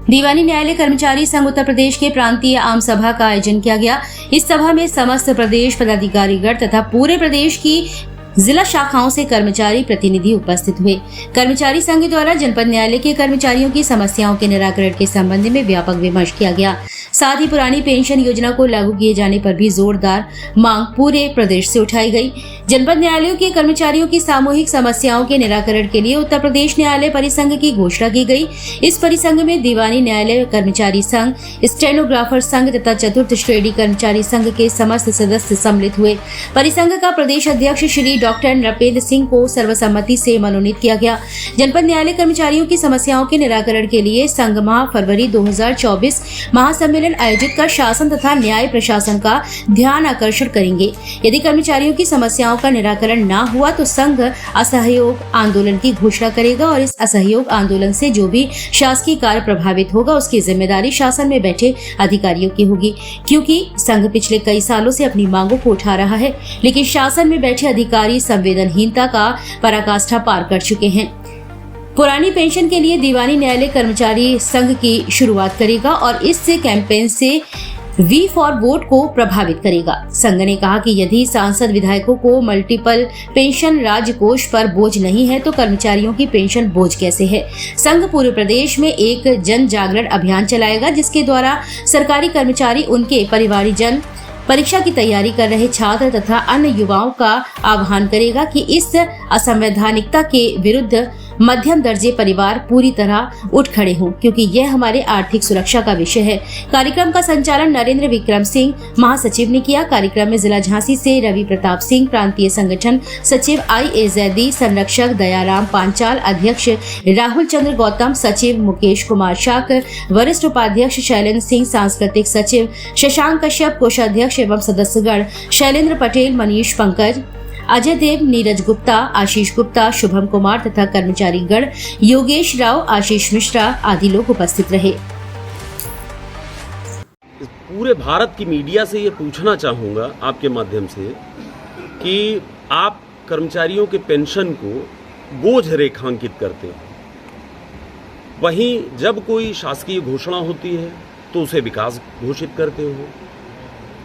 दीवानी न्यायालय कर्मचारी संघ उत्तर प्रदेश के प्रांतीय आम सभा का आयोजन किया गया। इस सभा में समस्त प्रदेश पदाधिकारीगण तथा पूरे प्रदेश की जिला शाखाओं से कर्मचारी प्रतिनिधि उपस्थित हुए। कर्मचारी संघ द्वारा जनपद न्यायालय के कर्मचारियों की समस्याओं के निराकरण के संबंध में व्यापक विमर्श किया गया। साथ ही पुरानी पेंशन योजना को लागू किए जाने पर भी जोरदार मांग पूरे प्रदेश से उठाई गई। जनपद न्यायालयों के कर्मचारियों की सामूहिक समस्याओं के निराकरण के लिए उत्तर प्रदेश न्यायालय परिसंघ की घोषणा की गई। इस परिसंघ में दीवानी न्यायालय कर्मचारी संघ, स्टेनोग्राफर संघ तथा चतुर्थ श्रेणी कर्मचारी संघ के समस्त सदस्य सम्मिलित हुए। परिसंघ का प्रदेश अध्यक्ष श्री डॉक्टर नृपेंद्र सिंह को सर्वसम्मति से मनोनीत किया गया। जनपद न्यायालय कर्मचारियों की समस्याओं के निराकरण के लिए संघ माह फरवरी 2024 महासम्मेलन आयोजित कर शासन तथा न्याय प्रशासन का ध्यान आकर्षण करेंगे। यदि कर्मचारियों की समस्याओं का निराकरण न हुआ तो संघ असहयोग आंदोलन की घोषणा करेगा और इस असहयोग आंदोलन से जो भी शासकीय कार्य प्रभावित होगा उसकी जिम्मेदारी शासन में बैठे अधिकारियों की होगी, क्योंकि संघ पिछले कई सालों से अपनी मांगों को उठा रहा है, लेकिन शासन में बैठे अधिकारी संवेदनहीनता का पराकाष्ठा पार कर चुके हैं। पुरानी पेंशन के लिए दीवानी न्यायालय कर्मचारी संघ की शुरुआत करेगा और इस कैंपेन से वी फॉर वोट को प्रभावित करेगा। संघ ने कहा कि यदि सांसद विधायकों को मल्टीपल पेंशन राज्य कोष पर बोझ नहीं है तो कर्मचारियों की पेंशन बोझ कैसे है। संघ पूरे प्रदेश में एक जन जागरण अभियान चलाएगा जिसके द्वारा सरकारी कर्मचारी, उनके परिवारजन, परीक्षा की तैयारी कर रहे छात्र तथा अन्य युवाओं का आह्वान करेगा कि इस असंवैधानिकता के विरुद्ध मध्यम दर्जे परिवार पूरी तरह उठ खड़े हों, क्योंकि यह हमारे आर्थिक सुरक्षा का विषय है। कार्यक्रम का संचालन नरेंद्र विक्रम सिंह महासचिव ने किया। कार्यक्रम में जिला झांसी से रवि प्रताप सिंह, प्रांतीय संगठन सचिव IAZD, संरक्षक दयाराम पांचाल, अध्यक्ष राहुल चंद्र गौतम, सचिव मुकेश कुमार शाक, वरिष्ठ उपाध्यक्ष शैलेंद्र सिंह, सांस्कृतिक सचिव शशांक कश्यप, कोषाध्यक्ष एवं सदस्यगण शैलेंद्र पटेल, मनीष पंकज, अजय देव, नीरज गुप्ता, आशीष गुप्ता, शुभम कुमार तथा कर्मचारी गण योगेश राव, आशीष मिश्रा आदि लोग उपस्थित रहे। पूरे भारत की मीडिया से ये पूछना चाहूँगा आपके माध्यम से कि आप कर्मचारियों के पेंशन को बोझ रेखांकित करते हैं, वहीं जब कोई शासकीय घोषणा होती है तो उसे विकास घोषित करते हो।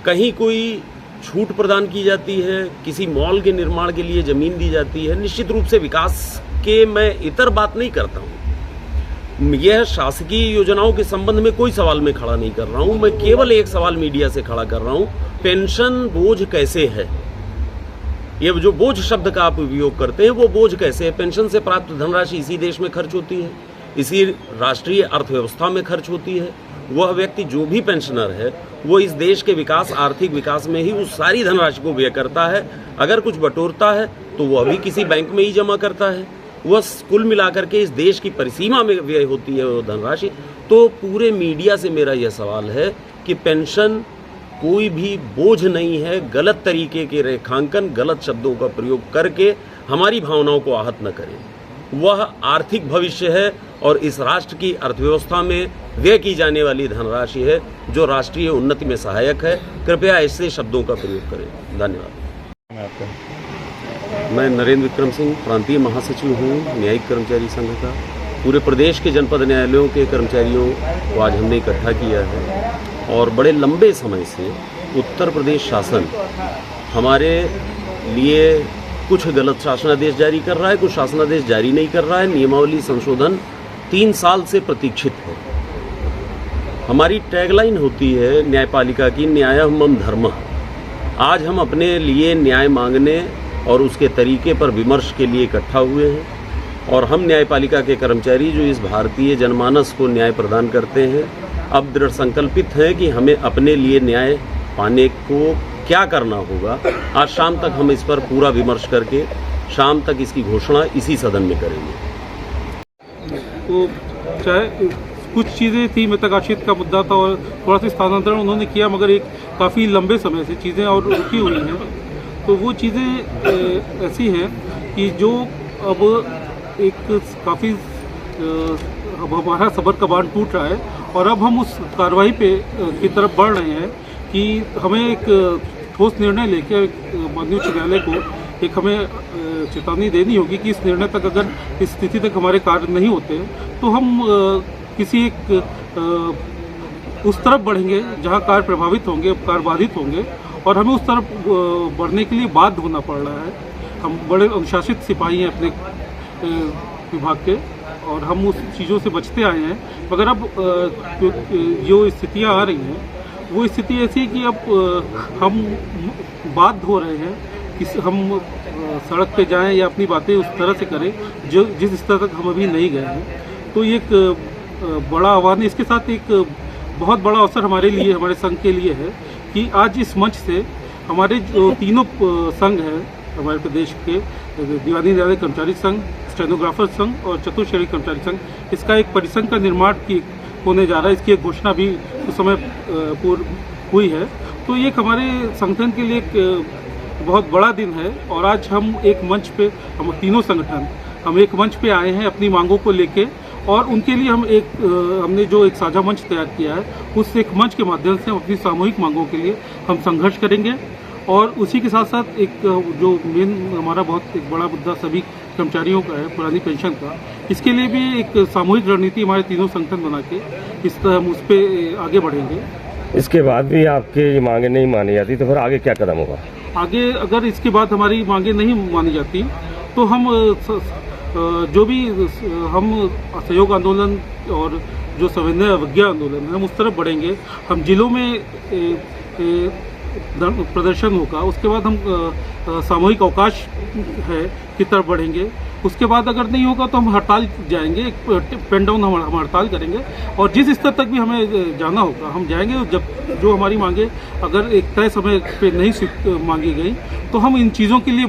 कहीं कोई छूट प्रदान की जाती है, किसी मॉल के निर्माण के लिए जमीन दी जाती है। निश्चित रूप से विकास के मैं इतर बात नहीं करता हूँ। यह शासकीय योजनाओं के संबंध में कोई सवाल मैं खड़ा नहीं कर रहा हूँ। मैं केवल एक सवाल मीडिया से खड़ा कर रहा हूँ, पेंशन बोझ कैसे है। ये जो बोझ शब्द का आप उपयोग करते हैं वो बोझ कैसे है। पेंशन से प्राप्त धनराशि इसी देश में खर्च होती है, इसी राष्ट्रीय अर्थव्यवस्था में खर्च होती है। वह व्यक्ति जो भी पेंशनर है वो इस देश के विकास, आर्थिक विकास में ही उस सारी धनराशि को व्यय करता है। अगर कुछ बटोरता है तो वह भी किसी बैंक में ही जमा करता है। वह कुल मिलाकर के इस देश की परिसीमा में व्यय होती है वो धनराशि। तो पूरे मीडिया से मेरा यह सवाल है कि पेंशन कोई भी बोझ नहीं है। गलत तरीके के रेखांकन, गलत शब्दों का प्रयोग करके हमारी भावनाओं को आहत न करें। वह आर्थिक भविष्य है और इस राष्ट्र की अर्थव्यवस्था में व्यय की जाने वाली धनराशि है जो राष्ट्रीय उन्नति में सहायक है। कृपया ऐसे शब्दों का प्रयोग करें। धन्यवाद। मैं नरेंद्र विक्रम सिंह, प्रांतीय महासचिव हूँ न्यायिक कर्मचारी संघ का। पूरे प्रदेश के जनपद न्यायालयों के कर्मचारियों को आज हमने इकट्ठा किया है और बड़े लंबे समय से उत्तर प्रदेश शासन हमारे लिए कुछ गलत शासनादेश जारी कर रहा है, कुछ शासनादेश जारी नहीं कर रहा है। नियमावली संशोधन 3 साल से प्रतीक्षित है। हमारी टैगलाइन होती है न्यायपालिका की, न्यायः मम धर्मः। आज हम अपने लिए न्याय मांगने और उसके तरीके पर विमर्श के लिए इकट्ठा हुए हैं और हम न्यायपालिका के कर्मचारी जो इस भारतीय जनमानस को न्याय प्रदान करते हैं अब दृढ़ संकल्पित हैं कि हमें अपने लिए न्याय पाने को क्या करना होगा। आज शाम तक हम इस पर पूरा विमर्श करके शाम तक इसकी घोषणा इसी सदन में करेंगे। तो चाहे कुछ चीज़ें थी, मितकाशित का मुद्दा था और थोड़ा सा स्थानांतरण उन्होंने किया, मगर एक काफ़ी लंबे समय से चीज़ें और रुकी हुई हैं। तो वो चीज़ें ऐसी हैं कि जो अब एक काफ़ी अब हमारा सबर का बांध टूट रहा है और अब हम उस कार्रवाई की तरफ बढ़ रहे हैं कि हमें एक ठोस निर्णय लेकर माननीय उच्च न्यायालय को एक हमें चेतावनी देनी होगी कि इस निर्णय तक, अगर इस स्थिति तक हमारे कार्य नहीं होते तो हम किसी एक उस तरफ बढ़ेंगे जहाँ कार्य प्रभावित होंगे, कार्य बाधित होंगे, और हमें उस तरफ बढ़ने के लिए बाध्य होना पड़ रहा है। हम बड़े अनुशासित सिपाही हैं अपने विभाग के, और हम उस चीज़ों से बचते आए हैं। मगर अब जो स्थितियाँ आ रही हैं वो स्थिति ऐसी है कि अब हम बाध्य हो रहे हैं कि हम सड़क पे जाएं या अपनी बातें उस तरह से करें जो जिस स्तर तक हम अभी नहीं गए हैं। तो ये एक बड़ा आह्वान है। इसके साथ एक बहुत बड़ा अवसर हमारे लिए, हमारे संघ के लिए है कि आज इस मंच से हमारे जो तीनों संघ हैं हमारे प्रदेश के, दीवानी न्यायालय कर्मचारी संघ, स्टेनोग्राफर संघ और चतुर्श्रेणी कर्मचारी संघ, इसका एक परिसंघ का निर्माण होने जा रहा है। इसकी एक घोषणा भी उस समय पूर्व हुई है। तो ये हमारे संगठन के लिए एक बहुत बड़ा दिन है, और आज हम एक मंच पे, हम तीनों संगठन हम एक मंच पे आए हैं अपनी मांगों को लेके, और उनके लिए हमने जो एक साझा मंच तैयार किया है, उस एक मंच के माध्यम से हम अपनी सामूहिक मांगों के लिए हम संघर्ष करेंगे। और उसी के साथ साथ एक जो मेन हमारा बहुत एक बड़ा मुद्दा सभी कर्मचारियों का है, पुरानी पेंशन का, इसके लिए भी एक सामूहिक रणनीति हमारे तीनों संगठन बना के इस तरह हम उस पर आगे बढ़ेंगे। इसके बाद भी आपके ये मांगे नहीं मानी जाती तो फिर आगे क्या कदम होगा? आगे अगर इसके बाद हमारी मांगे नहीं मानी जाती तो हम जो भी हम असहयोग आंदोलन और जो सविनय अवज्ञा आंदोलन है, हम उस तरफ बढ़ेंगे। हम जिलों में प्रदर्शन होगा, उसके बाद हम सामूहिक अवकाश है की तरफ बढ़ेंगे। उसके बाद अगर नहीं होगा तो हम हड़ताल जाएंगे, एक पेन डाउन हम हड़ताल करेंगे, और जिस स्तर तक भी हमें जाना होगा हम जाएंगे। जब जो हमारी मांगे अगर एक तय समय पे नहीं मांगी गई तो हम इन चीज़ों के लिए